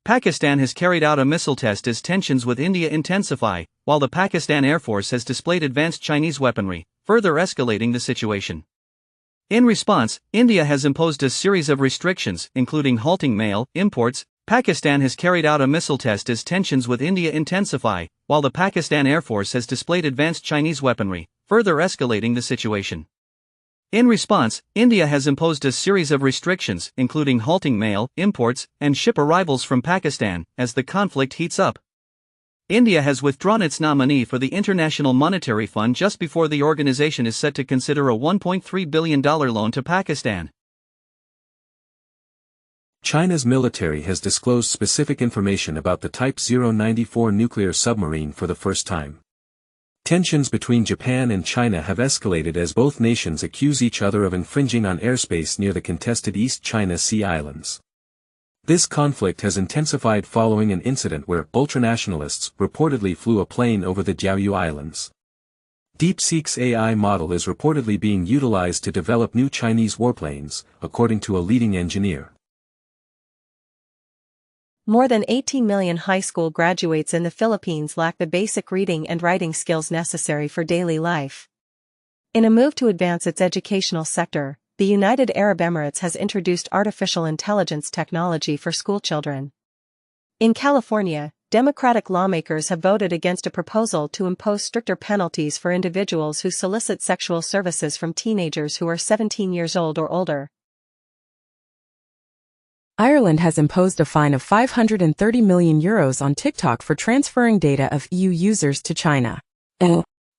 Pakistan has carried out a missile test as tensions with India intensify, while the Pakistan Air Force has displayed advanced Chinese weaponry, further escalating the situation. In response, India has imposed a series of restrictions, including halting mail imports. Pakistan has carried out a missile test as tensions with India intensify, while the Pakistan Air Force has displayed advanced Chinese weaponry, further escalating the situation. In response, India has imposed a series of restrictions, including halting mail imports and ship arrivals from Pakistan, as the conflict heats up. India has withdrawn its nominee for the International Monetary Fund just before the organization is set to consider a $1.3 billion loan to Pakistan. China's military has disclosed specific information about the Type 094 nuclear submarine for the first time. Tensions between Japan and China have escalated as both nations accuse each other of infringing on airspace near the contested East China Sea islands. This conflict has intensified following an incident where ultranationalists reportedly flew a plane over the Diaoyu Islands. DeepSeek's AI model is reportedly being utilized to develop new Chinese warplanes, according to a leading engineer. More than 18 million high school graduates in the Philippines lack the basic reading and writing skills necessary for daily life. In a move to advance its educational sector, the United Arab Emirates has introduced artificial intelligence technology for schoolchildren. In California, Democratic lawmakers have voted against a proposal to impose stricter penalties for individuals who solicit sexual services from teenagers who are 17 years old or older. Ireland has imposed a fine of €530 million on TikTok for transferring data of EU users to China.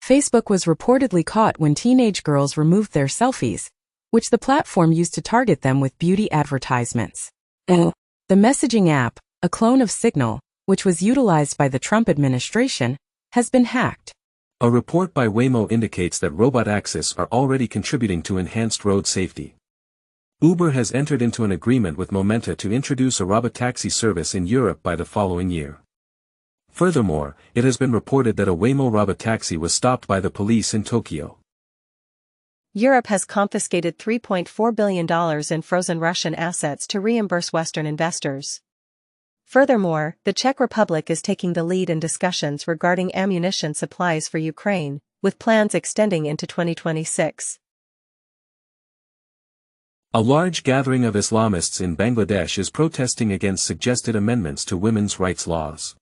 Facebook was reportedly caught when teenage girls removed their selfies, which the platform used to target them with beauty advertisements. The messaging app, a clone of Signal, which was utilized by the Trump administration, has been hacked. A report by Waymo indicates that robot access are already contributing to enhanced road safety. Uber has entered into an agreement with Momenta to introduce a robotaxi service in Europe by the following year. Furthermore, it has been reported that a Waymo robotaxi was stopped by the police in Tokyo. Europe has confiscated $3.4 billion in frozen Russian assets to reimburse Western investors. Furthermore, the Czech Republic is taking the lead in discussions regarding ammunition supplies for Ukraine, with plans extending into 2026. A large gathering of Islamists in Bangladesh is protesting against suggested amendments to women's rights laws.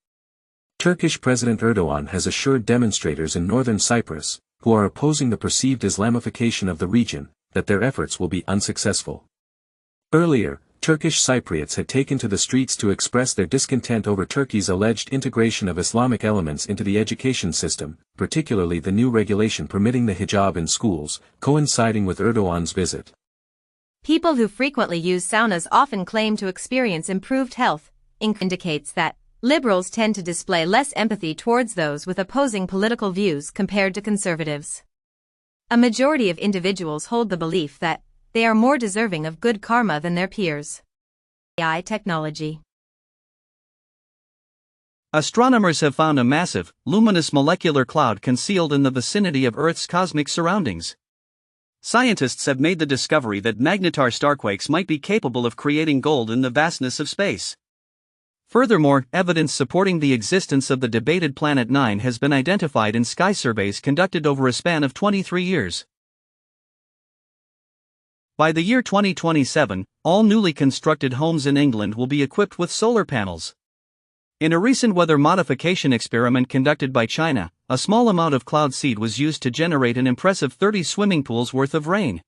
Turkish President Erdogan has assured demonstrators in northern Cyprus, who are opposing the perceived Islamification of the region, that their efforts will be unsuccessful. Earlier, Turkish Cypriots had taken to the streets to express their discontent over Turkey's alleged integration of Islamic elements into the education system, particularly the new regulation permitting the hijab in schools, coinciding with Erdogan's visit. People who frequently use saunas often claim to experience improved health. Indicates that liberals tend to display less empathy towards those with opposing political views compared to conservatives. A majority of individuals hold the belief that they are more deserving of good karma than their peers. AI technology. Astronomers have found a massive, luminous molecular cloud concealed in the vicinity of Earth's cosmic surroundings. Scientists have made the discovery that magnetar starquakes might be capable of creating gold in the vastness of space. Furthermore, evidence supporting the existence of the debated Planet 9 has been identified in sky surveys conducted over a span of 23 years. By the year 2027, all newly constructed homes in England will be equipped with solar panels. In a recent weather modification experiment conducted by China, a small amount of cloud seed was used to generate an impressive 30 swimming pools worth of rain.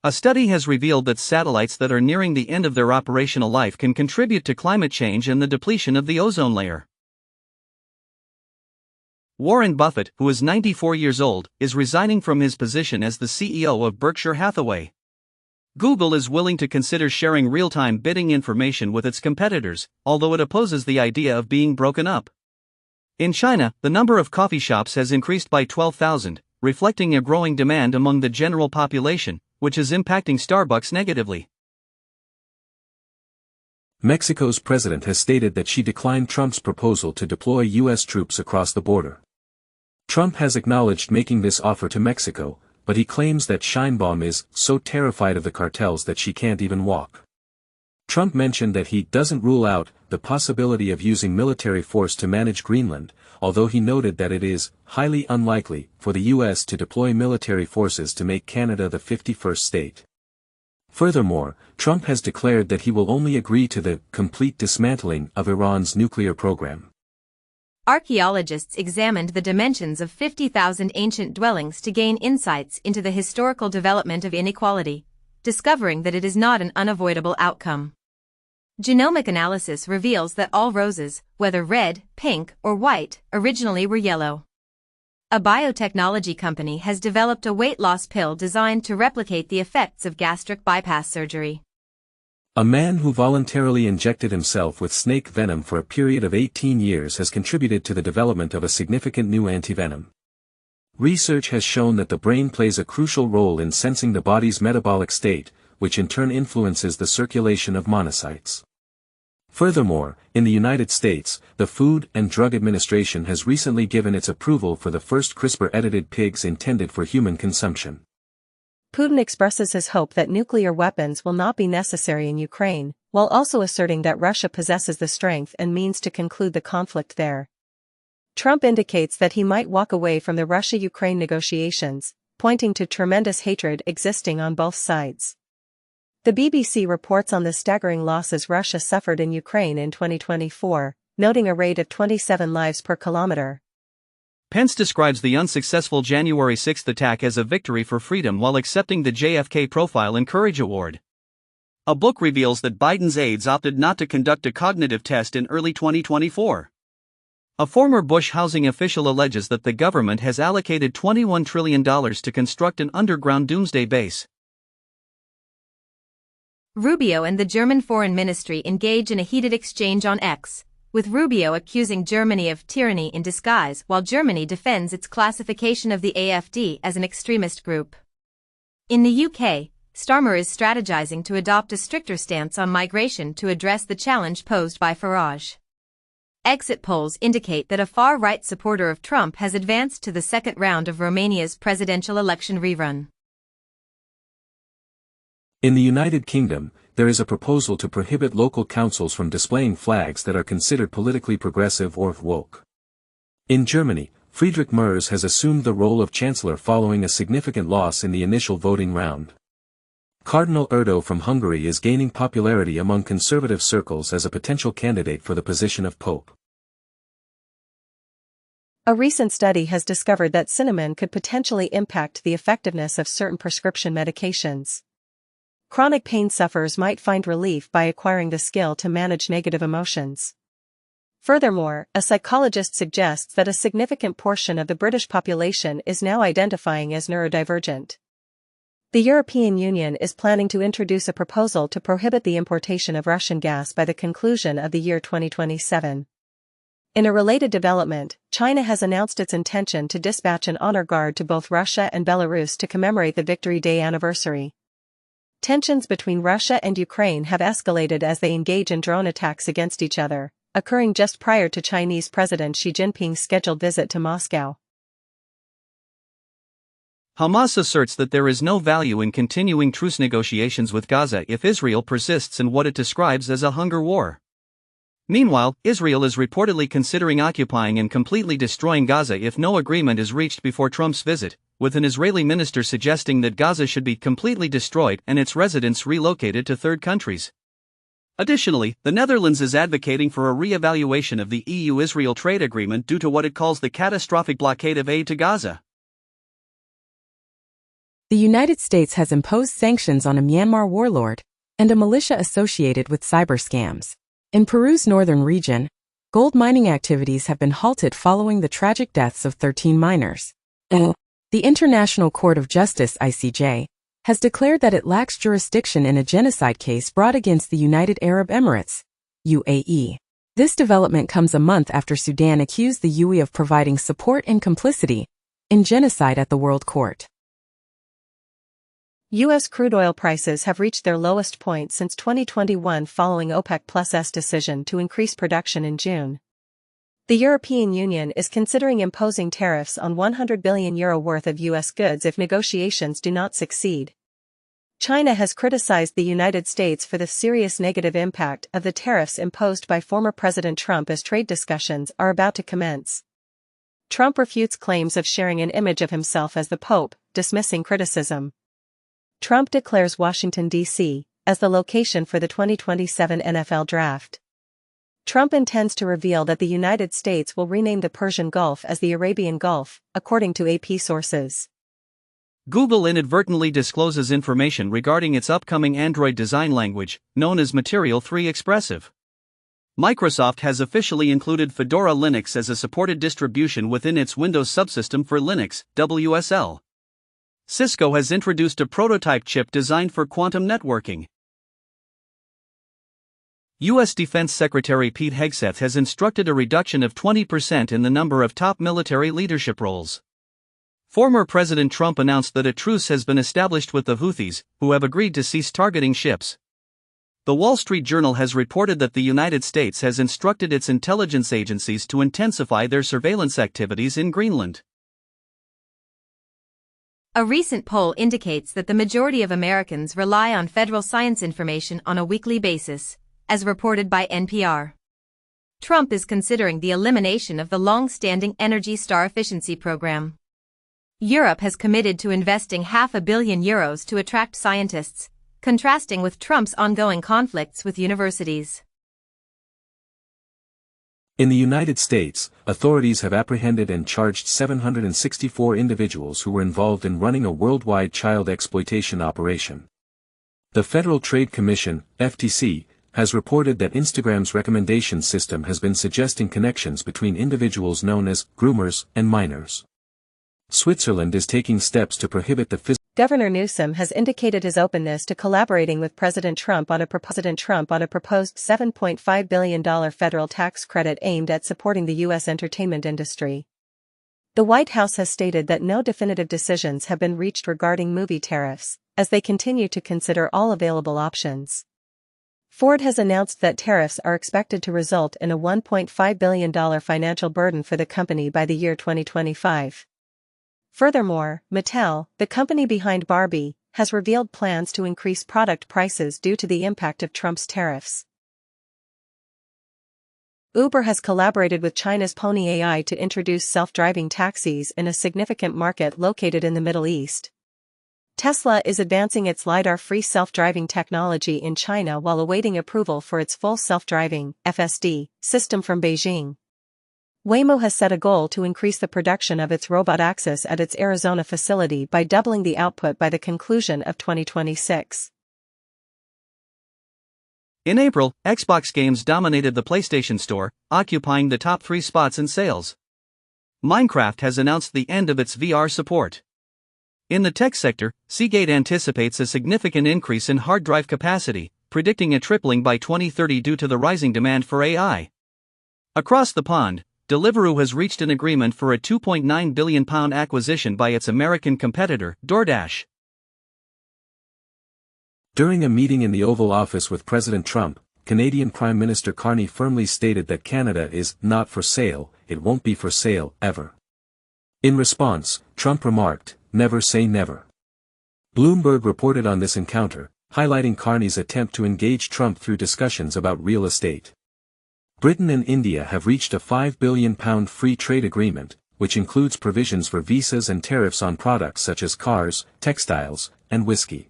A study has revealed that satellites that are nearing the end of their operational life can contribute to climate change and the depletion of the ozone layer. Warren Buffett, who is 94 years old, is resigning from his position as the CEO of Berkshire Hathaway. Google is willing to consider sharing real-time bidding information with its competitors, although it opposes the idea of being broken up. In China, the number of coffee shops has increased by 12,000, reflecting a growing demand among the general population, which is impacting Starbucks negatively. Mexico's president has stated that she declined Trump's proposal to deploy U.S. troops across the border. Trump has acknowledged making this offer to Mexico, but he claims that Sheinbaum is so terrified of the cartels that she can't even walk. Trump mentioned that he doesn't rule out the possibility of using military force to manage Greenland, although he noted that it is highly unlikely for the U.S. to deploy military forces to make Canada the 51st state. Furthermore, Trump has declared that he will only agree to the complete dismantling of Iran's nuclear program. Archaeologists examined the dimensions of 50,000 ancient dwellings to gain insights into the historical development of inequality, discovering that it is not an unavoidable outcome. Genomic analysis reveals that all roses, whether red, pink, or white, originally were yellow. A biotechnology company has developed a weight loss pill designed to replicate the effects of gastric bypass surgery. A man who voluntarily injected himself with snake venom for a period of 18 years has contributed to the development of a significant new antivenom. Research has shown that the brain plays a crucial role in sensing the body's metabolic state, which in turn influences the circulation of monocytes. Furthermore, in the United States, the Food and Drug Administration has recently given its approval for the first CRISPR-edited pigs intended for human consumption. Putin expresses his hope that nuclear weapons will not be necessary in Ukraine, while also asserting that Russia possesses the strength and means to conclude the conflict there. Trump indicates that he might walk away from the Russia-Ukraine negotiations, pointing to tremendous hatred existing on both sides. The BBC reports on the staggering losses Russia suffered in Ukraine in 2024, noting a rate of 27 lives per kilometer. Pence describes the unsuccessful January 6 attack as a victory for freedom while accepting the JFK Profile and Courage Award. A book reveals that Biden's aides opted not to conduct a cognitive test in early 2024. A former Bush housing official alleges that the government has allocated $21 trillion to construct an underground doomsday base. Rubio and the German Foreign Ministry engage in a heated exchange on X, with Rubio accusing Germany of tyranny in disguise while Germany defends its classification of the AfD as an extremist group. In the UK, Starmer is strategizing to adopt a stricter stance on migration to address the challenge posed by Farage. Exit polls indicate that a far-right supporter of Trump has advanced to the second round of Romania's presidential election rerun. In the United Kingdom, there is a proposal to prohibit local councils from displaying flags that are considered politically progressive or woke. In Germany, Friedrich Merz has assumed the role of chancellor following a significant loss in the initial voting round. Cardinal Erdo from Hungary is gaining popularity among conservative circles as a potential candidate for the position of pope. A recent study has discovered that cinnamon could potentially impact the effectiveness of certain prescription medications. Chronic pain sufferers might find relief by acquiring the skill to manage negative emotions. Furthermore, a psychologist suggests that a significant portion of the British population is now identifying as neurodivergent. The European Union is planning to introduce a proposal to prohibit the importation of Russian gas by the conclusion of the year 2027. In a related development, China has announced its intention to dispatch an honor guard to both Russia and Belarus to commemorate the Victory Day anniversary. Tensions between Russia and Ukraine have escalated as they engage in drone attacks against each other, occurring just prior to Chinese President Xi Jinping's scheduled visit to Moscow. Hamas asserts that there is no value in continuing truce negotiations with Gaza if Israel persists in what it describes as a hunger war. Meanwhile, Israel is reportedly considering occupying and completely destroying Gaza if no agreement is reached before Trump's visit, with an Israeli minister suggesting that Gaza should be completely destroyed and its residents relocated to third countries. Additionally, the Netherlands is advocating for a re-evaluation of the EU-Israel trade agreement due to what it calls the catastrophic blockade of aid to Gaza. The United States has imposed sanctions on a Myanmar warlord and a militia associated with cyber scams. In Peru's northern region, gold mining activities have been halted following the tragic deaths of 13 miners. The International Court of Justice (ICJ) has declared that it lacks jurisdiction in a genocide case brought against the United Arab Emirates, UAE. This development comes a month after Sudan accused the UAE of providing support and complicity in genocide at the World Court. U.S. crude oil prices have reached their lowest point since 2021 following OPEC+'s decision to increase production in June. The European Union is considering imposing tariffs on €100 billion worth of U.S. goods if negotiations do not succeed. China has criticized the United States for the serious negative impact of the tariffs imposed by former President Trump as trade discussions are about to commence. Trump refutes claims of sharing an image of himself as the Pope, dismissing criticism. Trump declares Washington, D.C., as the location for the 2027 NFL Draft. Trump intends to reveal that the United States will rename the Persian Gulf as the Arabian Gulf, according to AP sources. Google inadvertently discloses information regarding its upcoming Android design language, known as Material 3 Expressive. Microsoft has officially included Fedora Linux as a supported distribution within its Windows subsystem for Linux, WSL. Cisco has introduced a prototype chip designed for quantum networking. U.S. Defense Secretary Pete Hegseth has instructed a reduction of 20% in the number of top military leadership roles. Former President Trump announced that a truce has been established with the Houthis, who have agreed to cease targeting ships. The Wall Street Journal has reported that the United States has instructed its intelligence agencies to intensify their surveillance activities in Greenland. A recent poll indicates that the majority of Americans rely on federal science information on a weekly basis, as reported by NPR. Trump is considering the elimination of the long-standing Energy Star efficiency program. Europe has committed to investing €500 million to attract scientists, contrasting with Trump's ongoing conflicts with universities. In the United States, authorities have apprehended and charged 764 individuals who were involved in running a worldwide child exploitation operation. The Federal Trade Commission, FTC, has reported that Instagram's recommendation system has been suggesting connections between individuals known as groomers and minors. Switzerland is taking steps to prohibit the physical. Governor Newsom has indicated his openness to collaborating with President Trump on a proposed $7.5 billion federal tax credit aimed at supporting the U.S. entertainment industry. The White House has stated that no definitive decisions have been reached regarding movie tariffs, as they continue to consider all available options. Ford has announced that tariffs are expected to result in a $1.5 billion financial burden for the company by the year 2025. Furthermore, Mattel, the company behind Barbie, has revealed plans to increase product prices due to the impact of Trump's tariffs. Uber has collaborated with China's Pony AI to introduce self-driving taxis in a significant market located in the Middle East. Tesla is advancing its LiDAR-free self-driving technology in China while awaiting approval for its full self-driving (FSD) system from Beijing. Waymo has set a goal to increase the production of its robot Axis at its Arizona facility by doubling the output by the conclusion of 2026. In April, Xbox games dominated the PlayStation Store, occupying the top 3 spots in sales. Minecraft has announced the end of its VR support. In the tech sector, Seagate anticipates a significant increase in hard drive capacity, predicting a tripling by 2030 due to the rising demand for AI. Across the pond, Deliveroo has reached an agreement for a £2.9 billion acquisition by its American competitor, DoorDash. During a meeting in the Oval Office with President Trump, Canadian Prime Minister Carney firmly stated that Canada is not for sale, it won't be for sale, ever. In response, Trump remarked, "Never say never." Bloomberg reported on this encounter, highlighting Carney's attempt to engage Trump through discussions about real estate. Britain and India have reached a £5 billion free trade agreement, which includes provisions for visas and tariffs on products such as cars, textiles, and whiskey.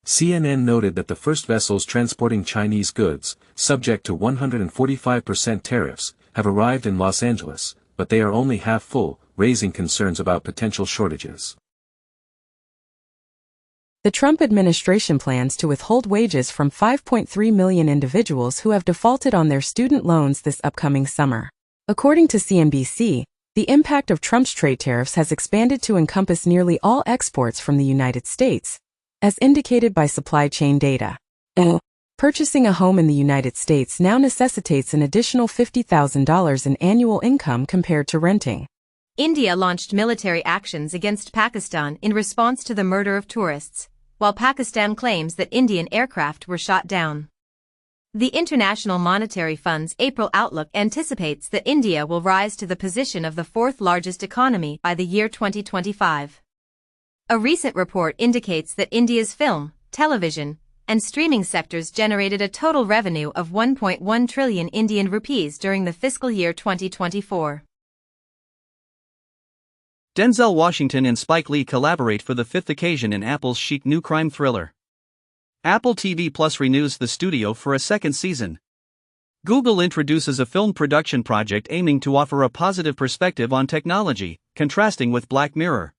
CNN noted that the first vessels transporting Chinese goods, subject to 145% tariffs, have arrived in Los Angeles, but they are only half full, raising concerns about potential shortages. The Trump administration plans to withhold wages from 5.3 million individuals who have defaulted on their student loans this upcoming summer. According to CNBC, the impact of Trump's trade tariffs has expanded to encompass nearly all exports from the United States, as indicated by supply chain data. Purchasing a home in the United States now necessitates an additional $50,000 in annual income compared to renting. India launched military actions against Pakistan in response to the murder of tourists, while Pakistan claims that Indian aircraft were shot down. The International Monetary Fund's April outlook anticipates that India will rise to the position of the fourth largest economy by the year 2025. A recent report indicates that India's film, television, and streaming sectors generated a total revenue of 1.1 trillion Indian rupees during the fiscal year 2024. Denzel Washington and Spike Lee collaborate for the fifth occasion in Apple's chic new crime thriller. Apple TV Plus renews the studio for a second season. Google introduces a film production project aiming to offer a positive perspective on technology, contrasting with Black Mirror.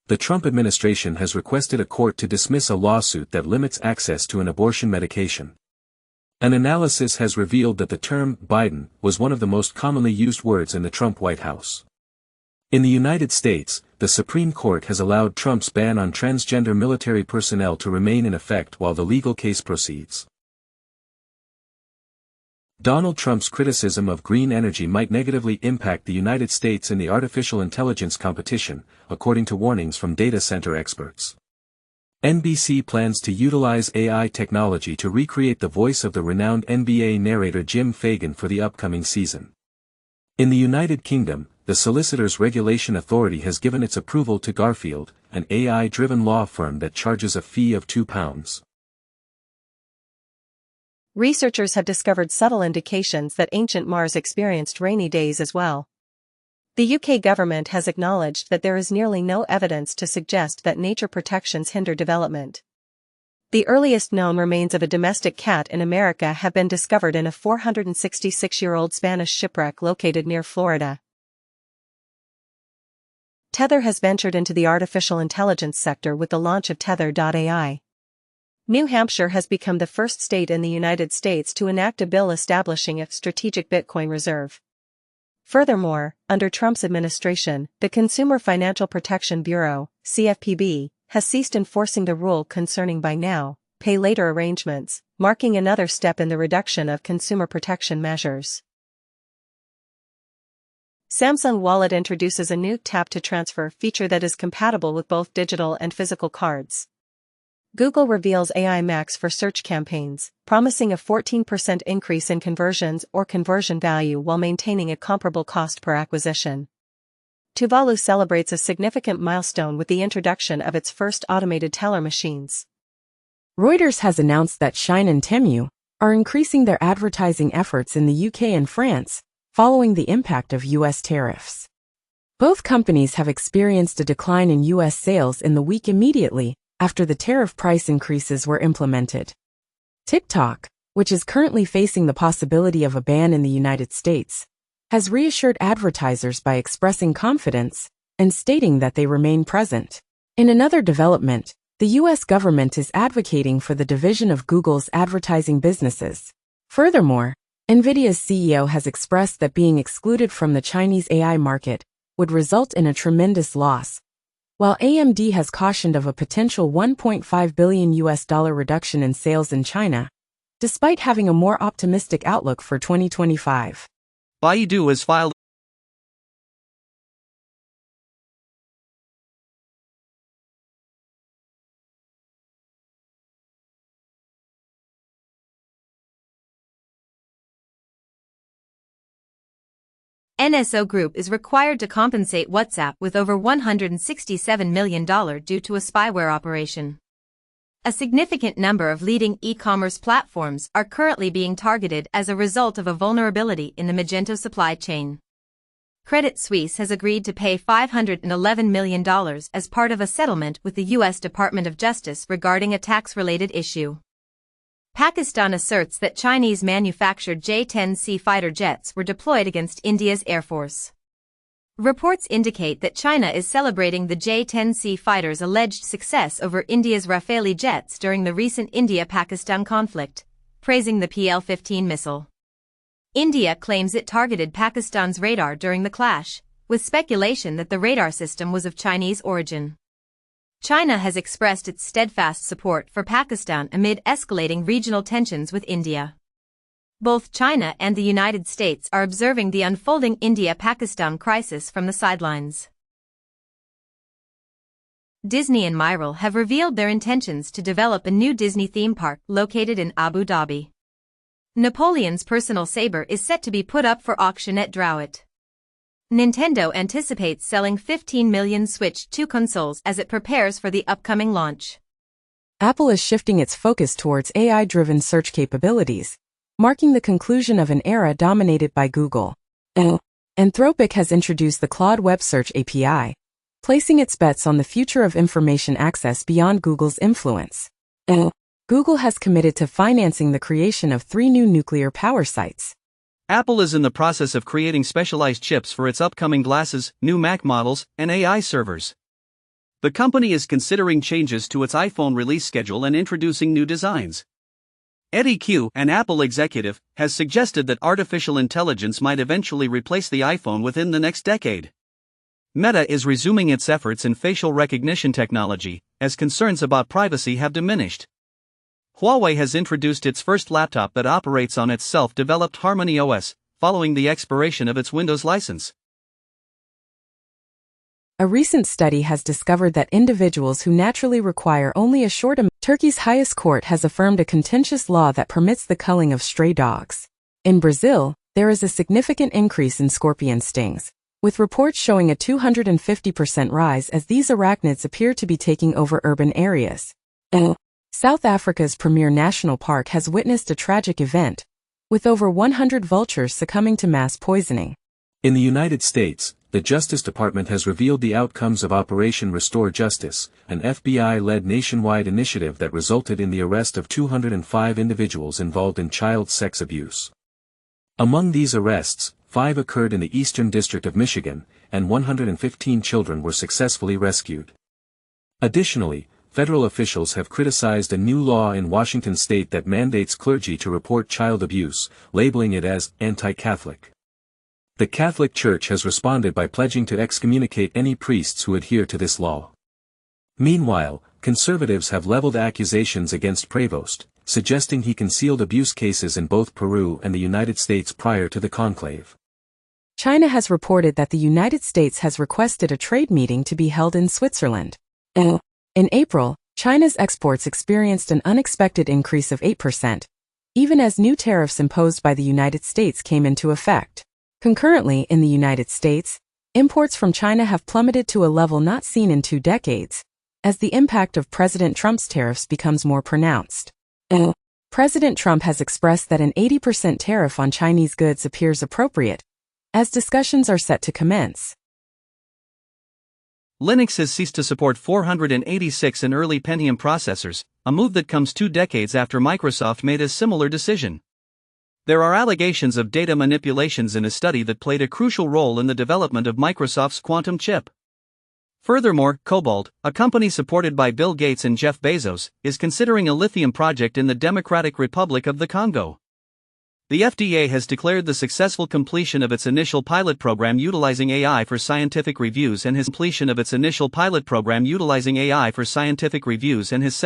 The Trump administration has requested a court to dismiss a lawsuit that limits access to an abortion medication. An analysis has revealed that the term Biden was one of the most commonly used words in the Trump White House. In the United States, the Supreme Court has allowed Trump's ban on transgender military personnel to remain in effect while the legal case proceeds. Donald Trump's criticism of green energy might negatively impact the United States in the artificial intelligence competition, according to warnings from data center experts. NBC plans to utilize AI technology to recreate the voice of the renowned NBA narrator Jim Fagan for the upcoming season. In the United Kingdom, the Solicitors Regulation Authority has given its approval to Garfield, an AI-driven law firm that charges a fee of £2. Researchers have discovered subtle indications that ancient Mars experienced rainy days as well. The UK government has acknowledged that there is nearly no evidence to suggest that nature protections hinder development. The earliest known remains of a domestic cat in America have been discovered in a 466-year-old Spanish shipwreck located near Florida. Tether has ventured into the artificial intelligence sector with the launch of Tether.ai. New Hampshire has become the first state in the United States to enact a bill establishing a strategic Bitcoin reserve. Furthermore, under Trump's administration, the Consumer Financial Protection Bureau, CFPB, has ceased enforcing the rule concerning buy now, pay later arrangements, marking another step in the reduction of consumer protection measures. Samsung Wallet introduces a new tap-to-transfer feature that is compatible with both digital and physical cards. Google reveals AI Max for search campaigns, promising a 14% increase in conversions or conversion value while maintaining a comparable cost per acquisition. Tuvalu celebrates a significant milestone with the introduction of its first automated teller machines. Reuters has announced that Shein and Temu are increasing their advertising efforts in the UK and France, following the impact of U.S. tariffs. Both companies have experienced a decline in U.S. sales in the week immediately after the tariff price increases were implemented. TikTok, which is currently facing the possibility of a ban in the United States, has reassured advertisers by expressing confidence and stating that they remain present. In another development, the U.S. government is advocating for the division of Google's advertising businesses. Furthermore, NVIDIA's CEO has expressed that being excluded from the Chinese AI market would result in a tremendous loss, while AMD has cautioned of a potential $1.5 billion reduction in sales in China, despite having a more optimistic outlook for 2025. Baidu has filed NSO Group is required to compensate WhatsApp with over $167 million due to a spyware operation. A significant number of leading e-commerce platforms are currently being targeted as a result of a vulnerability in the Magento supply chain. Credit Suisse has agreed to pay $511 million as part of a settlement with the U.S. Department of Justice regarding a tax-related issue. Pakistan asserts that Chinese-manufactured J-10C fighter jets were deployed against India's Air Force. Reports indicate that China is celebrating the J-10C fighters' alleged success over India's Rafale jets during the recent India-Pakistan conflict, praising the PL-15 missile. India claims it targeted Pakistan's radar during the clash, with speculation that the radar system was of Chinese origin. China has expressed its steadfast support for Pakistan amid escalating regional tensions with India. Both China and the United States are observing the unfolding India-Pakistan crisis from the sidelines. Disney and Miral have revealed their intentions to develop a new Disney theme park located in Abu Dhabi. Napoleon's personal saber is set to be put up for auction at Droit. Nintendo anticipates selling 15 million Switch 2 consoles as it prepares for the upcoming launch. Apple is shifting its focus towards AI-driven search capabilities, marking the conclusion of an era dominated by Google. Anthropic has introduced the Claude Web Search API, placing its bets on the future of information access beyond Google's influence. Google has committed to financing the creation of 3 new nuclear power sites. Apple is in the process of creating specialized chips for its upcoming glasses, new Mac models, and AI servers. The company is considering changes to its iPhone release schedule and introducing new designs. Eddie Q, an Apple executive, has suggested that artificial intelligence might eventually replace the iPhone within the next decade. Meta is resuming its efforts in facial recognition technology, as concerns about privacy have diminished. Huawei has introduced its first laptop that operates on its self-developed Harmony OS, following the expiration of its Windows license. A recent study has discovered that individuals who naturally require only a short amount. Turkey's highest court has affirmed a contentious law that permits the culling of stray dogs. In Brazil, there is a significant increase in scorpion stings, with reports showing a 250% rise as these arachnids appear to be taking over urban areas. South Africa's premier national park has witnessed a tragic event, with over 100 vultures succumbing to mass poisoning. In the United States, the Justice Department has revealed the outcomes of Operation Restore Justice, an FBI-led nationwide initiative that resulted in the arrest of 205 individuals involved in child sex abuse. Among these arrests, 5 occurred in the Eastern District of Michigan, and 115 children were successfully rescued. Additionally, federal officials have criticized a new law in Washington state that mandates clergy to report child abuse, labeling it as anti-Catholic. The Catholic Church has responded by pledging to excommunicate any priests who adhere to this law. Meanwhile, conservatives have leveled accusations against Prevost, suggesting he concealed abuse cases in both Peru and the United States prior to the conclave. China has reported that the United States has requested a trade meeting to be held in Switzerland. In April, China's exports experienced an unexpected increase of 8%, even as new tariffs imposed by the United States came into effect. Concurrently, in the United States, imports from China have plummeted to a level not seen in 2 decades, as the impact of President Trump's tariffs becomes more pronounced. President Trump has expressed that an 80% tariff on Chinese goods appears appropriate, as discussions are set to commence. Linux has ceased to support 486 and early Pentium processors, a move that comes 2 decades after Microsoft made a similar decision. There are allegations of data manipulations in a study that played a crucial role in the development of Microsoft's quantum chip. Furthermore, Cobalt, a company supported by Bill Gates and Jeff Bezos, is considering a lithium project in the Democratic Republic of the Congo. The FDA has declared the successful completion of its initial pilot program utilizing AI for scientific reviews and has set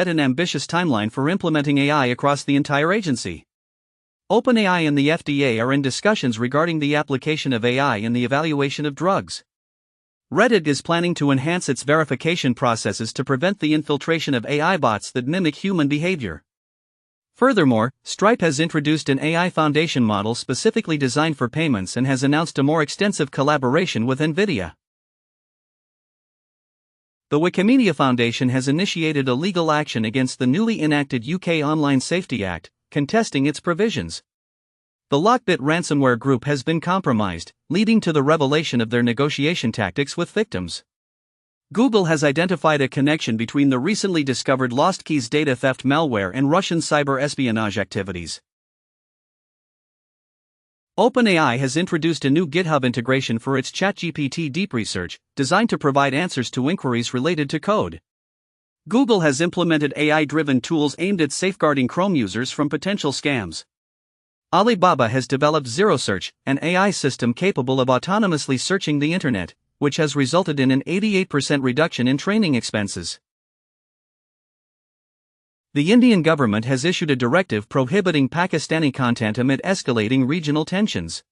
an ambitious timeline for implementing AI across the entire agency. OpenAI and the FDA are in discussions regarding the application of AI in the evaluation of drugs. Reddit is planning to enhance its verification processes to prevent the infiltration of AI bots that mimic human behavior. Furthermore, Stripe has introduced an AI foundation model specifically designed for payments and has announced a more extensive collaboration with NVIDIA. The Wikimedia Foundation has initiated a legal action against the newly enacted UK Online Safety Act, contesting its provisions. The Lockbit ransomware group has been compromised, leading to the revelation of their negotiation tactics with victims. Google has identified a connection between the recently discovered Lost Keys data theft malware and Russian cyber espionage activities. OpenAI has introduced a new GitHub integration for its ChatGPT Deep Research, designed to provide answers to inquiries related to code. Google has implemented AI-driven tools aimed at safeguarding Chrome users from potential scams. Alibaba has developed ZeroSearch, an AI system capable of autonomously searching the internet, which has resulted in an 88% reduction in training expenses. The Indian government has issued a directive prohibiting Pakistani content amid escalating regional tensions.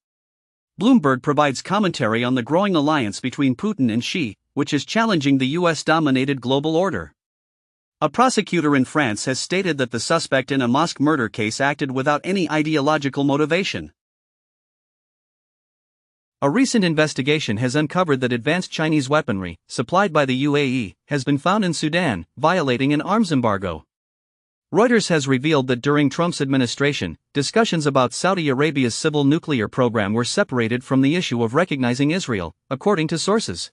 Bloomberg provides commentary on the growing alliance between Putin and Xi, which is challenging the US-dominated global order. A prosecutor in France has stated that the suspect in a mosque murder case acted without any ideological motivation. A recent investigation has uncovered that advanced Chinese weaponry, supplied by the UAE, has been found in Sudan, violating an arms embargo. Reuters has revealed that during Trump's administration, discussions about Saudi Arabia's civil nuclear program were separated from the issue of recognizing Israel, according to sources.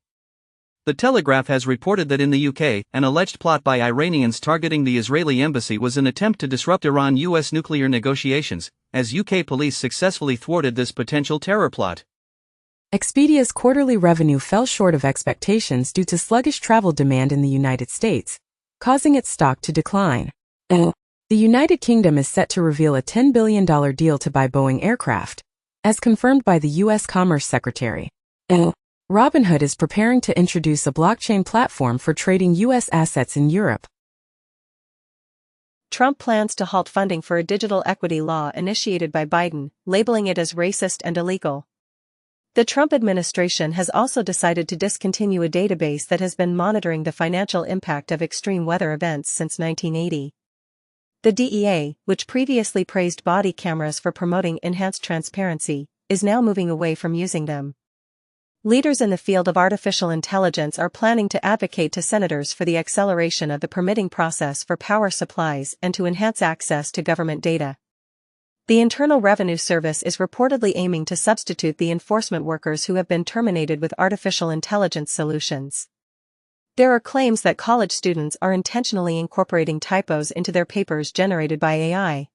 The Telegraph has reported that in the UK, an alleged plot by Iranians targeting the Israeli embassy was an attempt to disrupt Iran-US nuclear negotiations, as UK police successfully thwarted this potential terror plot. Expedia's quarterly revenue fell short of expectations due to sluggish travel demand in the United States, causing its stock to decline. The United Kingdom is set to reveal a $10 billion deal to buy Boeing aircraft, as confirmed by the U.S. Commerce Secretary. Robinhood is preparing to introduce a blockchain platform for trading U.S. assets in Europe. Trump plans to halt funding for a digital equity law initiated by Biden, labeling it as racist and illegal. The Trump administration has also decided to discontinue a database that has been monitoring the financial impact of extreme weather events since 1980. The DEA, which previously praised body cameras for promoting enhanced transparency, is now moving away from using them. Leaders in the field of artificial intelligence are planning to advocate to senators for the acceleration of the permitting process for power supplies and to enhance access to government data. The Internal Revenue Service is reportedly aiming to substitute the enforcement workers who have been terminated with artificial intelligence solutions. There are claims that college students are intentionally incorporating typos into their papers generated by AI.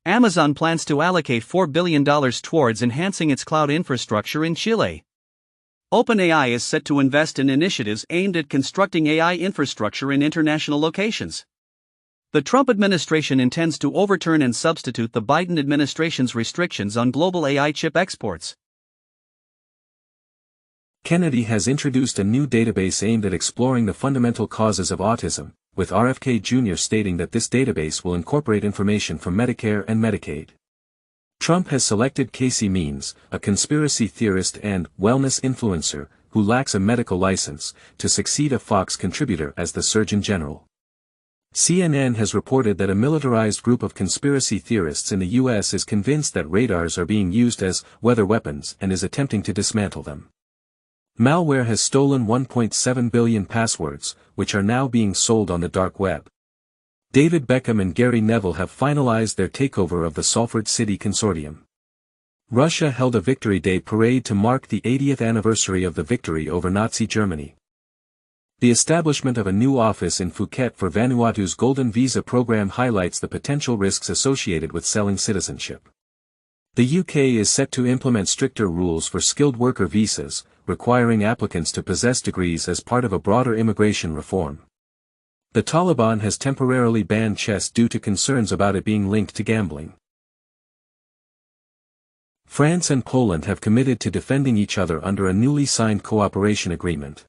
Amazon plans to allocate $4 billion towards enhancing its cloud infrastructure in Chile. OpenAI is set to invest in initiatives aimed at constructing AI infrastructure in international locations. The Trump administration intends to overturn and substitute the Biden administration's restrictions on global AI chip exports. Kennedy has introduced a new database aimed at exploring the fundamental causes of autism, with RFK Jr. stating that this database will incorporate information from Medicare and Medicaid. Trump has selected Casey Means, a conspiracy theorist and wellness influencer, who lacks a medical license, to succeed a Fox contributor as the Surgeon General. CNN has reported that a militarized group of conspiracy theorists in the U.S. is convinced that radars are being used as weather weapons and is attempting to dismantle them. Malware has stolen 1.7 billion passwords, which are now being sold on the dark web. David Beckham and Gary Neville have finalized their takeover of the Salford City Consortium. Russia held a Victory Day parade to mark the 80th anniversary of the victory over Nazi Germany. The establishment of a new office in Phuket for Vanuatu's Golden Visa program highlights the potential risks associated with selling citizenship. The UK is set to implement stricter rules for skilled worker visas, requiring applicants to possess degrees as part of a broader immigration reform. The Taliban has temporarily banned chess due to concerns about it being linked to gambling. France and Poland have committed to defending each other under a newly signed cooperation agreement.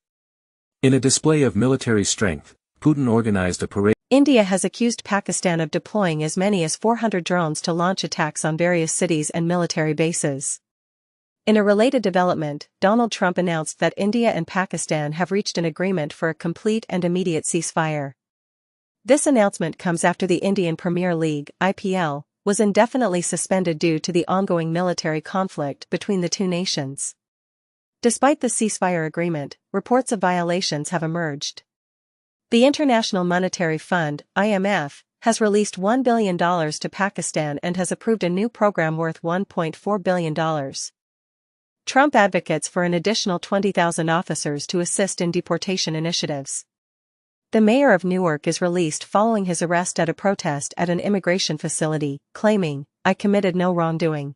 In a display of military strength, Putin organized a parade. India has accused Pakistan of deploying as many as 400 drones to launch attacks on various cities and military bases. In a related development, Donald Trump announced that India and Pakistan have reached an agreement for a complete and immediate ceasefire. This announcement comes after the Indian Premier League (IPL) was indefinitely suspended due to the ongoing military conflict between the two nations. Despite the ceasefire agreement, reports of violations have emerged. The International Monetary Fund (IMF) has released $1 billion to Pakistan and has approved a new program worth $1.4 billion. Trump advocates for an additional 20,000 officers to assist in deportation initiatives. The mayor of Newark is released following his arrest at a protest at an immigration facility, claiming, "I committed no wrongdoing."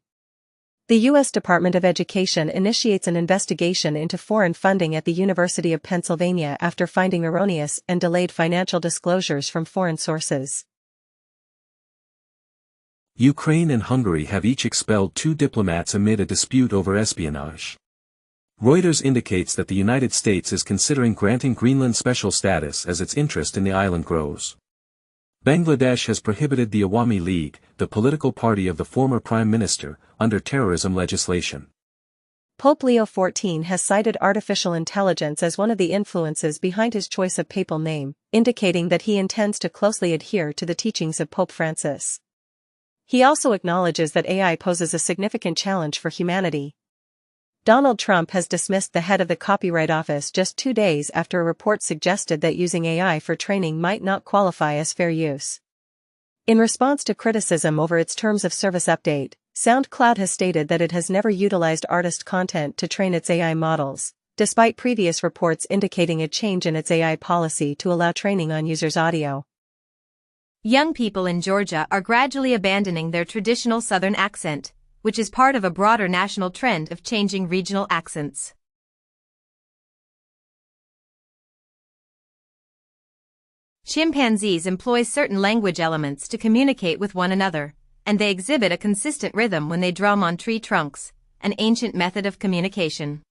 The U.S. Department of Education initiates an investigation into foreign funding at the University of Pennsylvania after finding erroneous and delayed financial disclosures from foreign sources. Ukraine and Hungary have each expelled 2 diplomats amid a dispute over espionage. Reuters indicates that the United States is considering granting Greenland special status as its interest in the island grows. Bangladesh has prohibited the Awami League, the political party of the former prime minister, under terrorism legislation. Pope Leo XIV has cited artificial intelligence as one of the influences behind his choice of papal name, indicating that he intends to closely adhere to the teachings of Pope Francis. He also acknowledges that AI poses a significant challenge for humanity. Donald Trump has dismissed the head of the Copyright Office just 2 days after a report suggested that using AI for training might not qualify as fair use. In response to criticism over its Terms of Service update, SoundCloud has stated that it has never utilized artist content to train its AI models, despite previous reports indicating a change in its AI policy to allow training on users' audio. Young people in Georgia are gradually abandoning their traditional Southern accent, which is part of a broader national trend of changing regional accents. Chimpanzees employ certain language elements to communicate with one another, and they exhibit a consistent rhythm when they drum on tree trunks, an ancient method of communication.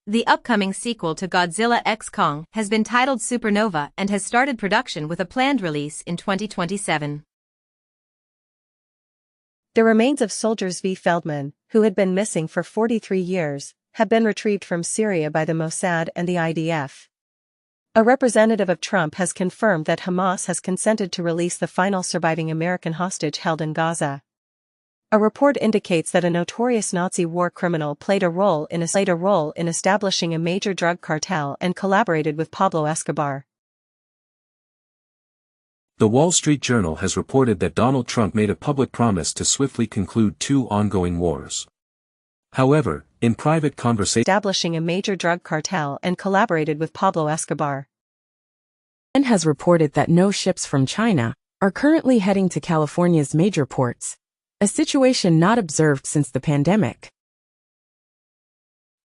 The upcoming sequel to Godzilla x Kong has been titled Supernova and has started production with a planned release in 2027. The remains of soldiers V. Feldman, who had been missing for 43 years, have been retrieved from Syria by the Mossad and the IDF. A representative of Trump has confirmed that Hamas has consented to release the final surviving American hostage held in Gaza. A report indicates that a notorious Nazi war criminal played a role in establishing a major drug cartel and collaborated with Pablo Escobar. The Wall Street Journal has reported that Donald Trump made a public promise to swiftly conclude 2 ongoing wars. However, in private conversation, Establishing a major drug cartel and collaborated with Pablo Escobar. And has reported that no ships from China are currently heading to California's major ports, a situation not observed since the pandemic.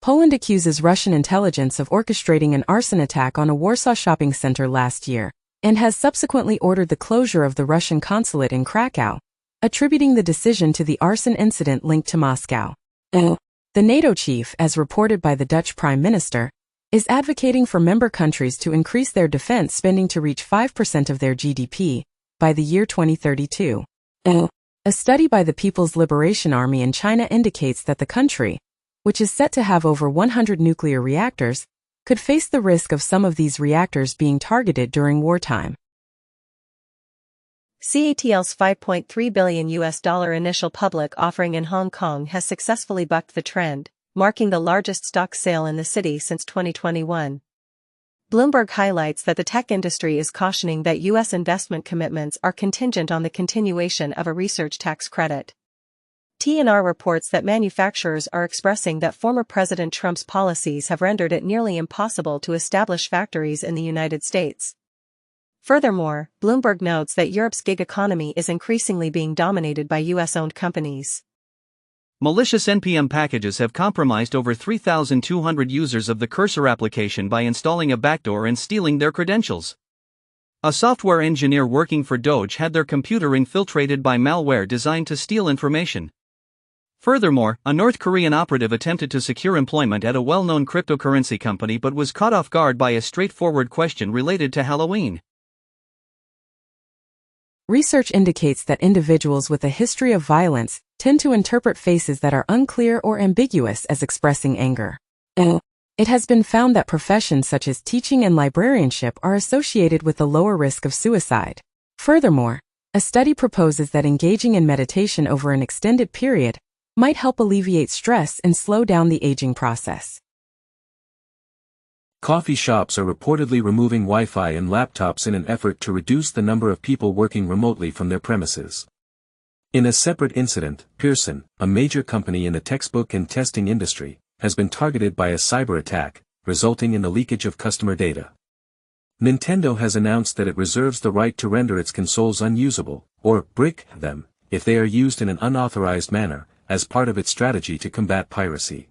Poland accuses Russian intelligence of orchestrating an arson attack on a Warsaw shopping center last year, and has subsequently ordered the closure of the Russian consulate in Krakow, attributing the decision to the arson incident linked to Moscow. The NATO chief, as reported by the Dutch Prime Minister, is advocating for member countries to increase their defense spending to reach 5% of their GDP by the year 2032. A study by the People's Liberation Army in China indicates that the country, which is set to have over 100 nuclear reactors, could face the risk of some of these reactors being targeted during wartime. CATL's $5.3 billion initial public offering in Hong Kong has successfully bucked the trend, marking the largest stock sale in the city since 2021. Bloomberg highlights that the tech industry is cautioning that U.S. investment commitments are contingent on the continuation of a research tax credit. TNR reports that manufacturers are expressing that former President Trump's policies have rendered it nearly impossible to establish factories in the United States. Furthermore, Bloomberg notes that Europe's gig economy is increasingly being dominated by U.S.-owned companies. Malicious NPM packages have compromised over 3,200 users of the Cursor application by installing a backdoor and stealing their credentials. A software engineer working for Doge had their computer infiltrated by malware designed to steal information. Furthermore, a North Korean operative attempted to secure employment at a well-known cryptocurrency company but was caught off guard by a straightforward question related to Halloween. Research indicates that individuals with a history of violence tend to interpret faces that are unclear or ambiguous as expressing anger. It has been found that professions such as teaching and librarianship are associated with a lower risk of suicide. Furthermore, a study proposes that engaging in meditation over an extended period might help alleviate stress and slow down the aging process. Coffee shops are reportedly removing Wi-Fi and laptops in an effort to reduce the number of people working remotely from their premises. In a separate incident, Pearson, a major company in the textbook and testing industry, has been targeted by a cyber attack, resulting in the leakage of customer data. Nintendo has announced that it reserves the right to render its consoles unusable, or brick them, if they are used in an unauthorized manner, as part of its strategy to combat piracy.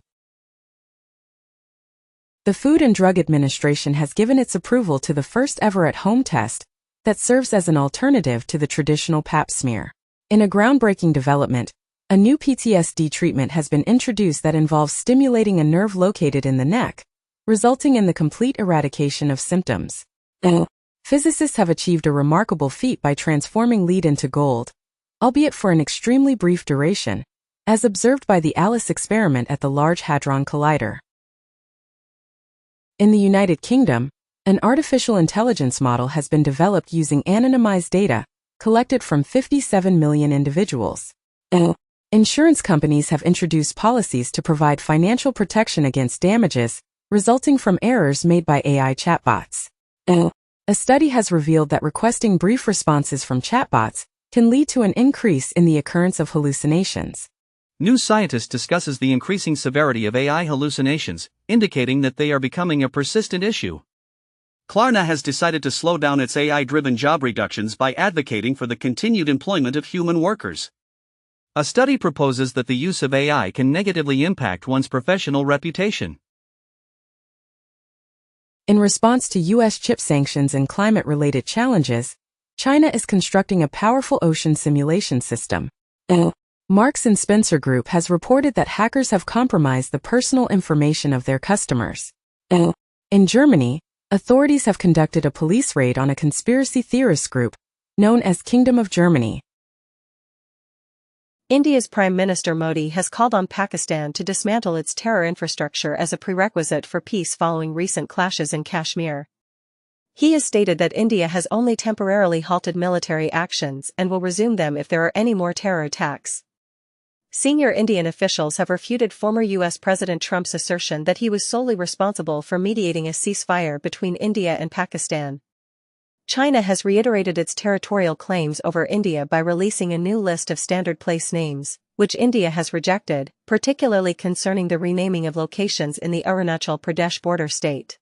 The Food and Drug Administration has given its approval to the first ever at-home test that serves as an alternative to the traditional Pap smear. In a groundbreaking development, a new PTSD treatment has been introduced that involves stimulating a nerve located in the neck, resulting in the complete eradication of symptoms. Physicists have achieved a remarkable feat by transforming lead into gold, albeit for an extremely brief duration, as observed by the ALICE experiment at the Large Hadron Collider. In the United Kingdom, an artificial intelligence model has been developed using anonymized data collected from 57 million individuals. Insurance companies have introduced policies to provide financial protection against damages resulting from errors made by AI chatbots. A study has revealed that requesting brief responses from chatbots can lead to an increase in the occurrence of hallucinations. New Scientist discusses the increasing severity of AI hallucinations, indicating that they are becoming a persistent issue. Klarna has decided to slow down its AI-driven job reductions by advocating for the continued employment of human workers. A study proposes that the use of AI can negatively impact one's professional reputation. In response to U.S. chip sanctions and climate-related challenges, China is constructing a powerful ocean simulation system. Marks & Spencer Group has reported that hackers have compromised the personal information of their customers. In Germany, authorities have conducted a police raid on a conspiracy theorist group known as Kingdom of Germany. India's Prime Minister Modi has called on Pakistan to dismantle its terror infrastructure as a prerequisite for peace following recent clashes in Kashmir. He has stated that India has only temporarily halted military actions and will resume them if there are any more terror attacks. Senior Indian officials have refuted former U.S. President Trump's assertion that he was solely responsible for mediating a ceasefire between India and Pakistan. China has reiterated its territorial claims over India by releasing a new list of standard place names, which India has rejected, particularly concerning the renaming of locations in the Arunachal Pradesh border state.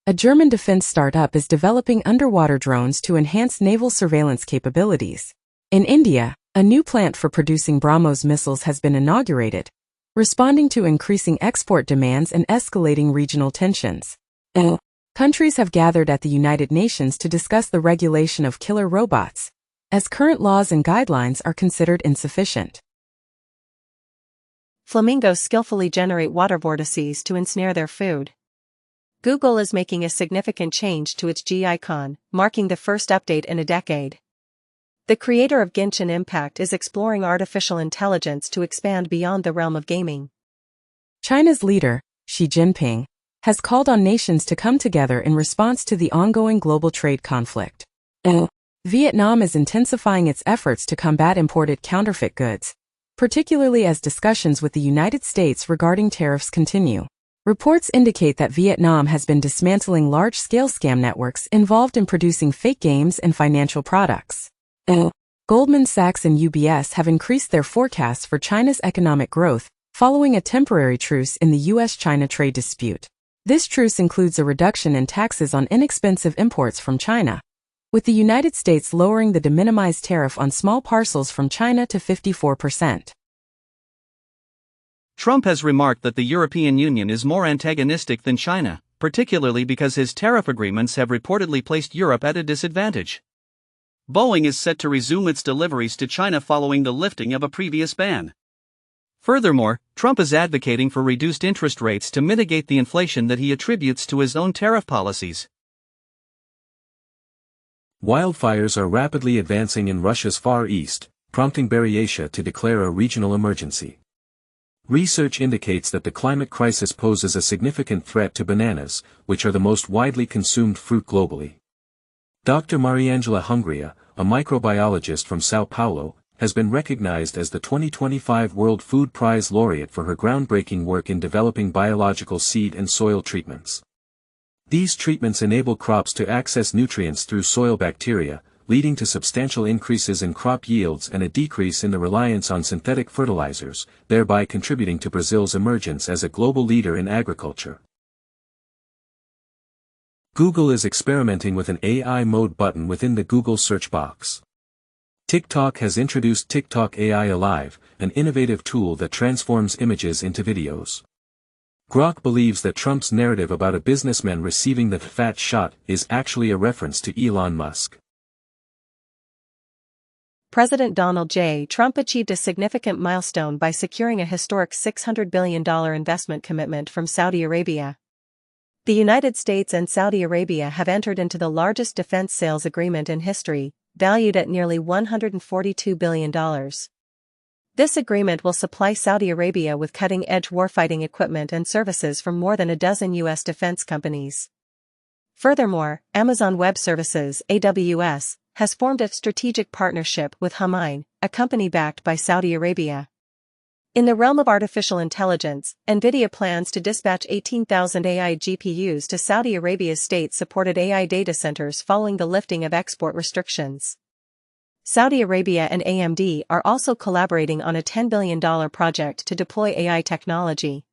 A German defense startup is developing underwater drones to enhance naval surveillance capabilities. In India, a new plant for producing BrahMos missiles has been inaugurated, responding to increasing export demands and escalating regional tensions. Countries have gathered at the United Nations to discuss the regulation of killer robots, as current laws and guidelines are considered insufficient. Flamingos skillfully generate water vortices to ensnare their food. Google is making a significant change to its G icon, marking the first update in a decade. The creator of Genshin Impact is exploring artificial intelligence to expand beyond the realm of gaming. China's leader, Xi Jinping, has called on nations to come together in response to the ongoing global trade conflict. Vietnam is intensifying its efforts to combat imported counterfeit goods, particularly as discussions with the United States regarding tariffs continue. Reports indicate that Vietnam has been dismantling large-scale scam networks involved in producing fake games and financial products. Goldman Sachs and UBS have increased their forecasts for China's economic growth, following a temporary truce in the U.S.-China trade dispute. This truce includes a reduction in taxes on inexpensive imports from China, with the United States lowering the de minimis tariff on small parcels from China to 54%. Trump has remarked that the European Union is more antagonistic than China, particularly because his tariff agreements have reportedly placed Europe at a disadvantage. Boeing is set to resume its deliveries to China following the lifting of a previous ban. Furthermore, Trump is advocating for reduced interest rates to mitigate the inflation that he attributes to his own tariff policies. Wildfires are rapidly advancing in Russia's Far East, prompting Buryatia to declare a regional emergency. Research indicates that the climate crisis poses a significant threat to bananas, which are the most widely consumed fruit globally. Dr. Mariangela Hungria, a microbiologist from São Paulo, has been recognized as the 2025 World Food Prize laureate for her groundbreaking work in developing biological seed and soil treatments. These treatments enable crops to access nutrients through soil bacteria, leading to substantial increases in crop yields and a decrease in the reliance on synthetic fertilizers, thereby contributing to Brazil's emergence as a global leader in agriculture. Google is experimenting with an AI mode button within the Google search box. TikTok has introduced TikTok AI Alive, an innovative tool that transforms images into videos. Grok believes that Trump's narrative about a businessman receiving the fat shot is actually a reference to Elon Musk. President Donald J. Trump achieved a significant milestone by securing a historic $600 billion investment commitment from Saudi Arabia. The United States and Saudi Arabia have entered into the largest defense sales agreement in history, valued at nearly $142 billion. This agreement will supply Saudi Arabia with cutting-edge warfighting equipment and services from more than a dozen U.S. defense companies. Furthermore, Amazon Web Services (AWS) has formed a strategic partnership with Humain, a company backed by Saudi Arabia. In the realm of artificial intelligence, NVIDIA plans to dispatch 18,000 AI GPUs to Saudi Arabia's state-supported AI data centers following the lifting of export restrictions. Saudi Arabia and AMD are also collaborating on a $10 billion project to deploy AI technology.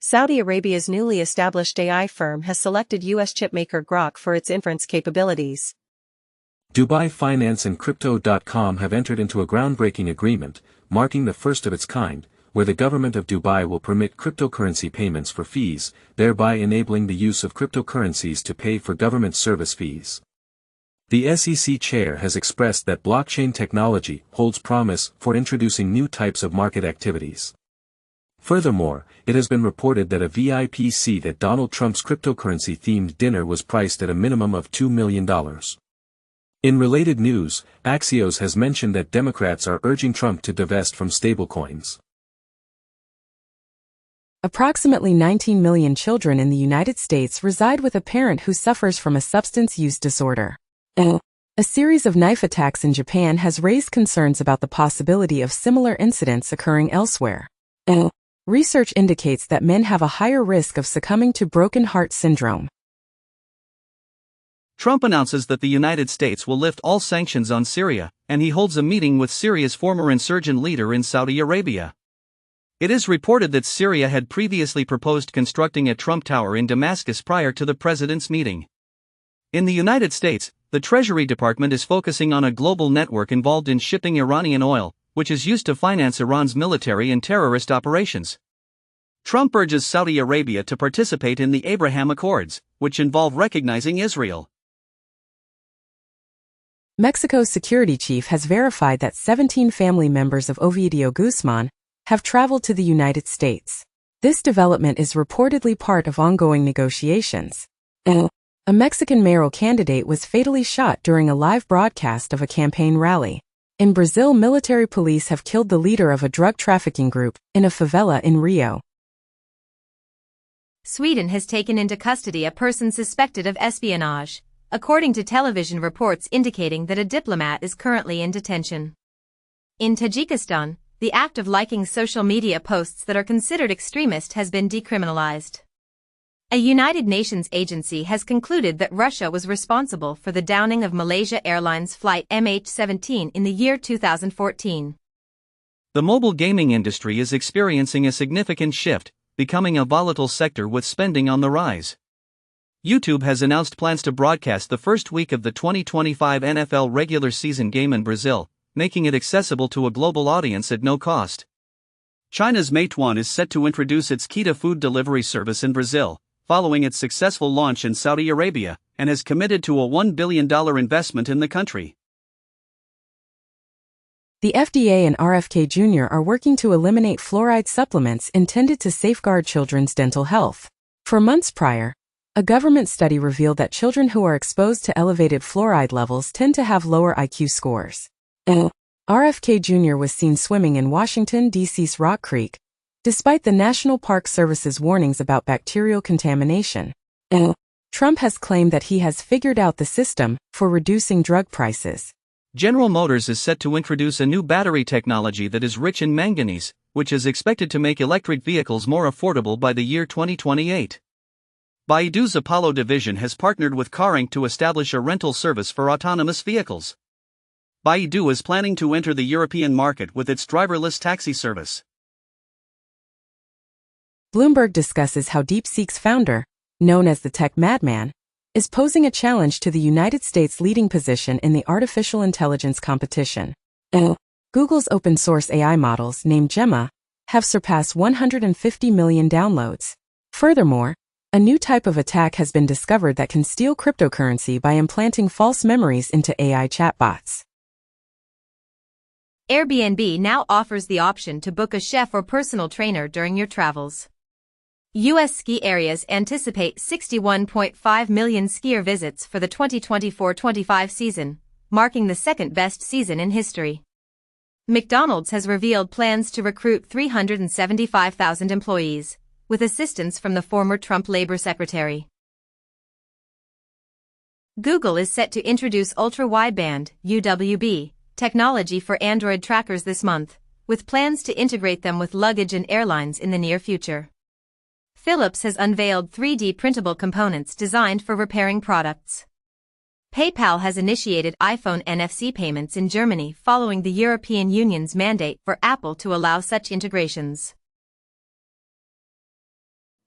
Saudi Arabia's newly established AI firm has selected U.S. chipmaker Grok for its inference capabilities. Dubai Finance and Crypto.com have entered into a groundbreaking agreement, marking the first of its kind, where the government of Dubai will permit cryptocurrency payments for fees, thereby enabling the use of cryptocurrencies to pay for government service fees. The SEC chair has expressed that blockchain technology holds promise for introducing new types of market activities. Furthermore, it has been reported that a VIP seat at Donald Trump's cryptocurrency-themed dinner was priced at a minimum of $2 million. In related news, Axios has mentioned that Democrats are urging Trump to divest from stablecoins. Approximately 19 million children in the United States reside with a parent who suffers from a substance use disorder. A series of knife attacks in Japan has raised concerns about the possibility of similar incidents occurring elsewhere. Research indicates that men have a higher risk of succumbing to broken heart syndrome. Trump announces that the United States will lift all sanctions on Syria, and he holds a meeting with Syria's former insurgent leader in Saudi Arabia. It is reported that Syria had previously proposed constructing a Trump Tower in Damascus prior to the president's meeting. In the United States, the Treasury Department is focusing on a global network involved in shipping Iranian oil, which is used to finance Iran's military and terrorist operations. Trump urges Saudi Arabia to participate in the Abraham Accords, which involve recognizing Israel. Mexico's security chief has verified that 17 family members of Ovidio Guzman have traveled to the United States. This development is reportedly part of ongoing negotiations. A Mexican mayoral candidate was fatally shot during a live broadcast of a campaign rally. In Brazil, military police have killed the leader of a drug trafficking group in a favela in Rio. Sweden has taken into custody a person suspected of espionage, according to television reports indicating that a diplomat is currently in detention. In Tajikistan, the act of liking social media posts that are considered extremist has been decriminalized. A United Nations agency has concluded that Russia was responsible for the downing of Malaysia Airlines flight MH17 in the year 2014. The mobile gaming industry is experiencing a significant shift, becoming a volatile sector with spending on the rise. YouTube has announced plans to broadcast the first week of the 2025 NFL regular season game in Brazil, making it accessible to a global audience at no cost. China's Meituan is set to introduce its Kita food delivery service in Brazil, following its successful launch in Saudi Arabia, and has committed to a $1 billion investment in the country. The FDA and RFK Jr. are working to eliminate fluoride supplements intended to safeguard children's dental health. For months prior, a government study revealed that children who are exposed to elevated fluoride levels tend to have lower IQ scores. RFK Jr. was seen swimming in Washington, D.C.'s Rock Creek, despite the National Park Service's warnings about bacterial contamination. Trump has claimed that he has figured out the system for reducing drug prices. General Motors is set to introduce a new battery technology that is rich in manganese, which is expected to make electric vehicles more affordable by the year 2028. Baidu's Apollo division has partnered with CarInc to establish a rental service for autonomous vehicles. Baidu is planning to enter the European market with its driverless taxi service. Bloomberg discusses how DeepSeek's founder, known as the tech madman, is posing a challenge to the United States' leading position in the artificial intelligence competition. Google's open-source AI models, named Gemma, have surpassed 150 million downloads. Furthermore, a new type of attack has been discovered that can steal cryptocurrency by implanting false memories into AI chatbots. Airbnb now offers the option to book a chef or personal trainer during your travels. U.S. ski areas anticipate 61.5 million skier visits for the 2024-25 season, marking the second-best season in history. McDonald's has revealed plans to recruit 375,000 employees, with assistance from the former Trump labor secretary. Google is set to introduce ultra-wideband (UWB) technology for Android trackers this month, with plans to integrate them with luggage and airlines in the near future. Philips has unveiled 3D printable components designed for repairing products. PayPal has initiated iPhone NFC payments in Germany following the European Union's mandate for Apple to allow such integrations.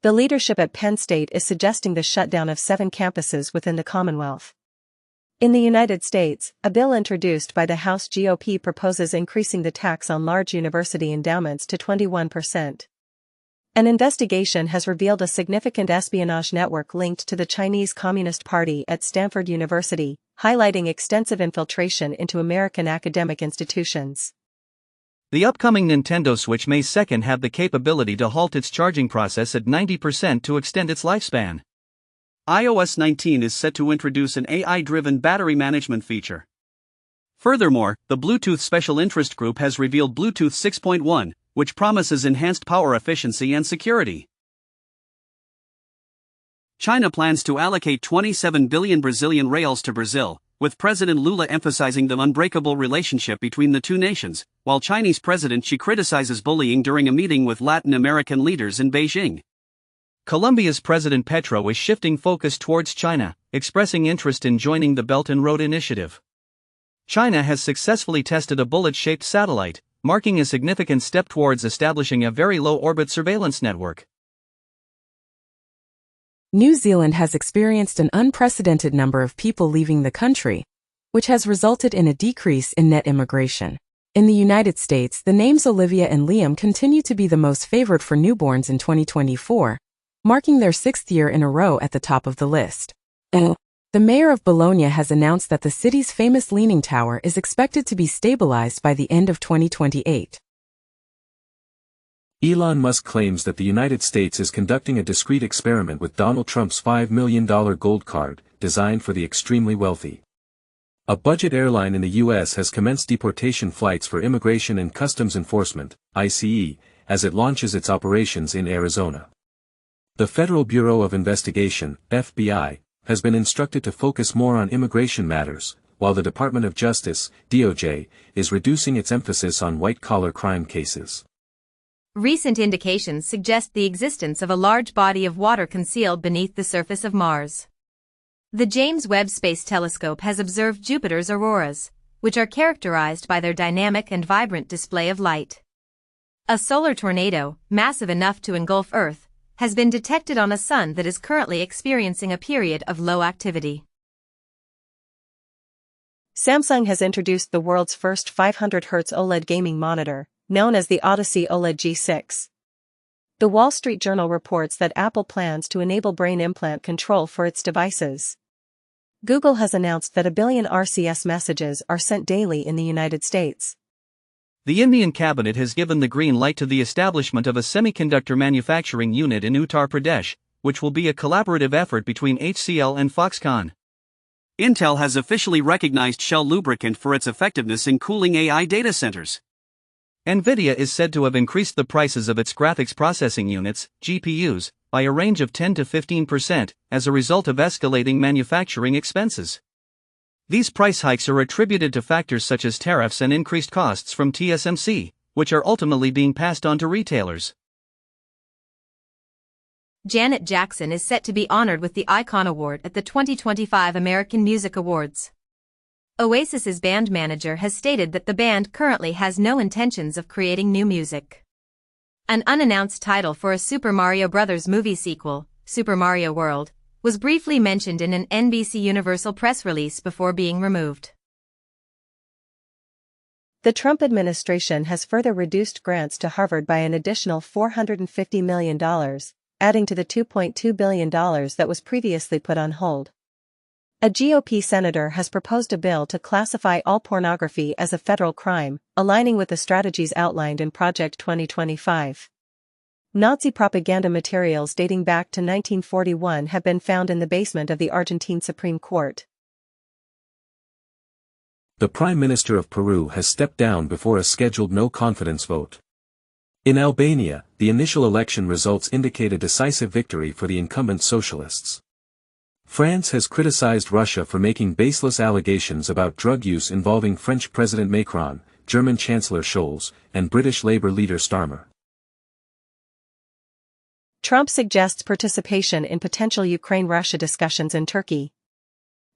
The leadership at Penn State is suggesting the shutdown of 7 campuses within the Commonwealth. In the United States, a bill introduced by the House GOP proposes increasing the tax on large university endowments to 21%. An investigation has revealed a significant espionage network linked to the Chinese Communist Party at Stanford University, highlighting extensive infiltration into American academic institutions. The upcoming Nintendo Switch May 2nd have the capability to halt its charging process at 90% to extend its lifespan. iOS 19 is set to introduce an AI-driven battery management feature. Furthermore, the Bluetooth Special Interest Group has revealed Bluetooth 6.1, which promises enhanced power efficiency and security. China plans to allocate 27 billion Brazilian reals to Brazil, with President Lula emphasizing the unbreakable relationship between the two nations, while Chinese President Xi criticizes bullying during a meeting with Latin American leaders in Beijing. Colombia's President Petro is shifting focus towards China, expressing interest in joining the Belt and Road Initiative. China has successfully tested a bullet-shaped satellite, marking a significant step towards establishing a very low-orbit surveillance network. New Zealand has experienced an unprecedented number of people leaving the country, which has resulted in a decrease in net immigration. In the United States, the names Olivia and Liam continue to be the most favored for newborns in 2024, marking their 6th year in a row at the top of the list. The mayor of Bologna has announced that the city's famous Leaning Tower is expected to be stabilized by the end of 2028. Elon Musk claims that the United States is conducting a discreet experiment with Donald Trump's $5 million gold card, designed for the extremely wealthy. A budget airline in the U.S. has commenced deportation flights for Immigration and Customs Enforcement, ICE, as it launches its operations in Arizona. The Federal Bureau of Investigation, FBI, has been instructed to focus more on immigration matters, while the Department of Justice, DOJ, is reducing its emphasis on white-collar crime cases. Recent indications suggest the existence of a large body of water concealed beneath the surface of Mars. The James Webb Space Telescope has observed Jupiter's auroras, which are characterized by their dynamic and vibrant display of light. A solar tornado, massive enough to engulf Earth, has been detected on a sun that is currently experiencing a period of low activity. Samsung has introduced the world's first 500 Hz OLED gaming monitor, known as the Odyssey OLED G6. The Wall Street Journal reports that Apple plans to enable brain implant control for its devices. Google has announced that 1 billion RCS messages are sent daily in the United States. The Indian cabinet has given the green light to the establishment of a semiconductor manufacturing unit in Uttar Pradesh, which will be a collaborative effort between HCL and Foxconn. Intel has officially recognized Shell lubricant for its effectiveness in cooling AI data centers. NVIDIA is said to have increased the prices of its graphics processing units, GPUs, by a range of 10 to 15% as a result of escalating manufacturing expenses. These price hikes are attributed to factors such as tariffs and increased costs from TSMC, which are ultimately being passed on to retailers. Janet Jackson is set to be honored with the Icon Award at the 2025 American Music Awards. Oasis's band manager has stated that the band currently has no intentions of creating new music. An unannounced title for a Super Mario Bros. Movie sequel, Super Mario World, was briefly mentioned in an NBC Universal press release before being removed. The Trump administration has further reduced grants to Harvard by an additional $450 million, adding to the $2.2 billion that was previously put on hold. A GOP senator has proposed a bill to classify all pornography as a federal crime, aligning with the strategies outlined in Project 2025. Nazi propaganda materials dating back to 1941 have been found in the basement of the Argentine Supreme Court. The Prime Minister of Peru has stepped down before a scheduled no-confidence vote. In Albania, the initial election results indicate a decisive victory for the incumbent socialists. France has criticized Russia for making baseless allegations about drug use involving French President Macron, German Chancellor Scholz, and British Labour leader Starmer. Trump suggests participation in potential Ukraine-Russia discussions in Turkey.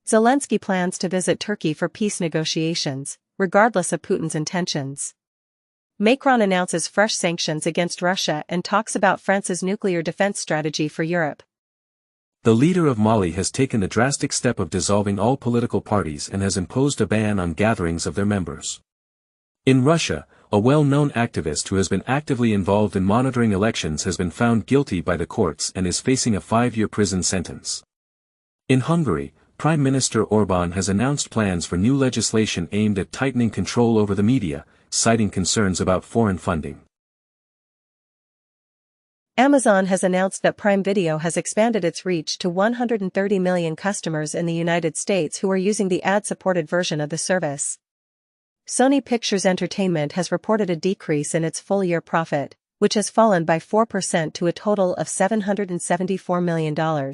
Zelensky plans to visit Turkey for peace negotiations, regardless of Putin's intentions. Macron announces fresh sanctions against Russia and talks about France's nuclear defense strategy for Europe. The leader of Mali has taken the drastic step of dissolving all political parties and has imposed a ban on gatherings of their members. In Russia, a well-known activist who has been actively involved in monitoring elections has been found guilty by the courts and is facing a 5-year prison sentence. In Hungary, Prime Minister Orbán has announced plans for new legislation aimed at tightening control over the media, citing concerns about foreign funding. Amazon has announced that Prime Video has expanded its reach to 130 million customers in the United States who are using the ad-supported version of the service. Sony Pictures Entertainment has reported a decrease in its full-year profit, which has fallen by 4% to a total of $774 million.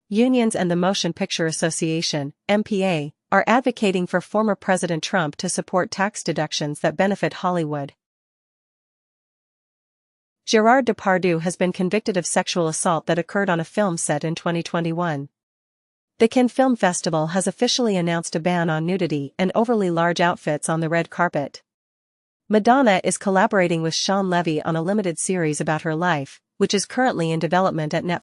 Unions and the Motion Picture Association, MPA, are advocating for former President Trump to support tax deductions that benefit Hollywood. Gerard Depardieu has been convicted of sexual assault that occurred on a film set in 2021. The Cannes Film Festival has officially announced a ban on nudity and overly large outfits on the red carpet. Madonna is collaborating with Sean Levy on a limited series about her life, which is currently in development at Netflix.